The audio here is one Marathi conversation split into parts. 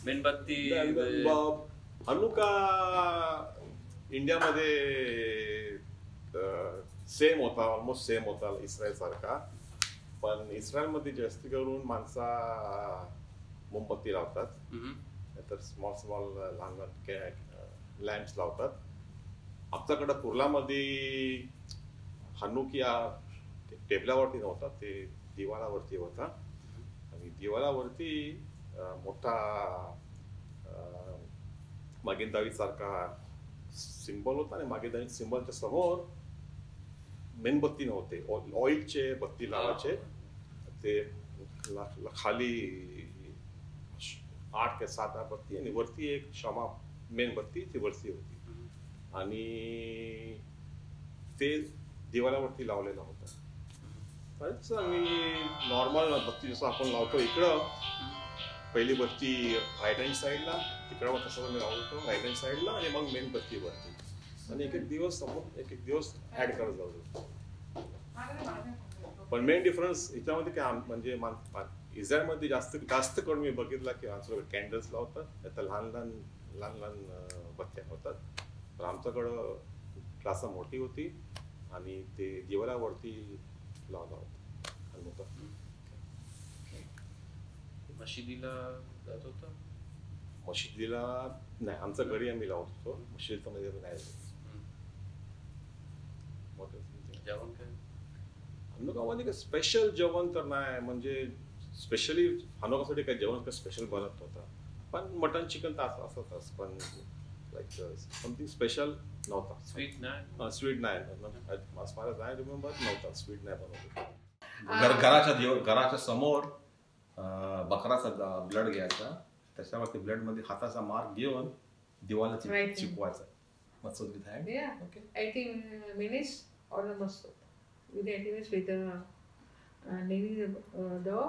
मेणबत्ती हनुका इंडियामध्ये सेम होता, ऑलमोस्ट सेम होता इस्रायल सारखा. पण इस्रायलमध्ये जास्त करून माणसा मोमबत्ती लावतात, तर स्मॉल स्मॉल लहान लहान लॅम्प्स लावतात. आमच्याकडे कुर्लामध्ये हनुकिया टेबलावरती नव्हता, ते दिवालावरती होता. आणि दिवालावरती मोठा मागीन दावीद सारखा सिंबल होता आणि मागे दावीद सिंबलच्या समोर मेणबत्ती नव्हते, ऑइलचे बत्ती लावायचे. ते खाली 8 ते 7 बत्ती आणि वरती एक क्षमा मेणबत्ती ती वरती होती आणि ते दिवालावरती लावलेला होता. आम्ही नॉर्मल बत्ती जसं आपण लावतो इकडं, पहिली बत्ती राईट हँड साईडला, तिकडं तसं मी लावतो राईट हँड साईडला आणि मग मेणबत्ती वरती. आणि एक एक दिवस समोर एक एक दिवस ऍड करत जातो. पण मेन डिफरन्स याच्यामध्ये काय म्हणजे इस्रायलमध्ये जास्त करून मी बघितला की आमच्याकडे कॅन्डल्स लावतात, त्यात लहान लहान बत्त्या होतात. तर आमच्याकडं क्लास मोठी होती आणि ते दिवाळावरती लावला होता. मशिदीला जात होता? मशिदीला नाही, आमच्या घरी आम्ही लावत होतो, मशिदीचा मध्ये नाही. जेवण काय हनुकामध्ये काय स्पेशल जेवण तर नाही, म्हणजे स्पेशली हनुकासाठी काही जेवण काही स्पेशल बनत होता. पण मटन चिकन तर असतच, पण लाईक समथिंग स्पेशल नव्हता. स्वीट नाही? स्वीट नाही, as far as I remember नव्हता, स्वीट नाही बनवत. घराच्या समोर बकराचा ब्लड घ्यायचा, त्याच्यावरती ब्लड मध्ये हाताचा मार्क घेऊन दिवाला चिपवायचा. What's with hand? Yeah. Okay. 18 minutes or the mustard. Within 18 minutes with the kneading the dough,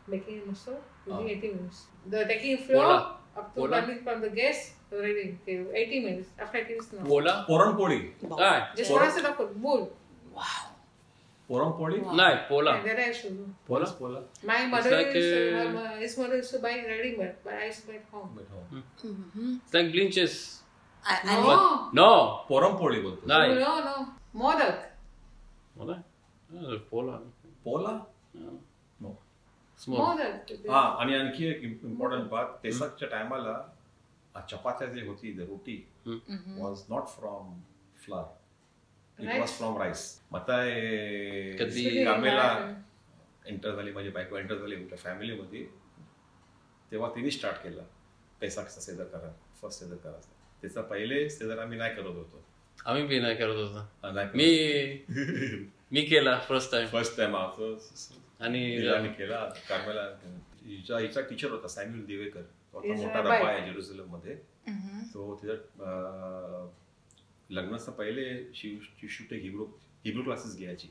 making mustard within 18 minutes. The taking flour up to coming from the gas, ready. 80 minutes. After 80 minutes, no. Pola? Puran poli. Just one set of bowl. Wow. Puran poli? नाही, पोला. And that I used to do. Pola. My mother like his mother used to buy ready-made, but I used to make home. It's like blinches. No. Puran poli बोलतो. नाही. No. Modak. पोला. पोला? नो. Modak. हा, आणि आणखी एक इम्पॉर्टंट बात, पेसकच्या टायमाला चपात्या जी होती, the roti was not from flour, it was from rice. मग कधी कामेला एंटर झाली, माझी बायको एंटर झाली आमच्या फॅमिलीमध्ये, तेव्हा तिने स्टार्ट केलं पेसाकचा सेदर करा, फर्स्ट सेदर करायचा. त्याचा पहिले सेदर आम्ही नाही करत होतो. आम्ही बी नाही करत होतो. मी केला फर्स्ट टाइम आणि केला. कार्मेला हिचा टीचर होता सॅम्युअल दिवेकर, मोठा रब्बा आहे जेरुसलेम मध्ये. तो तिचा लग्नाचा पहिले शिशूटे हिब्रू क्लासेस घ्यायची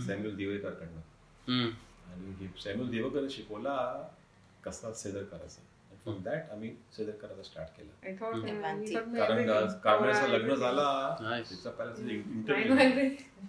सॅम्युअल दिवेकर कडनं. आणि सॅम्युअल दिवेकर शिकवला कसा सेदर करायचा. फ्रॉम दॅट आम्ही सेदर करायला स्टार्ट केलं. कारण कार्मेलचं लग्न झाला, तिचा पहिला इंटरव्ह्यू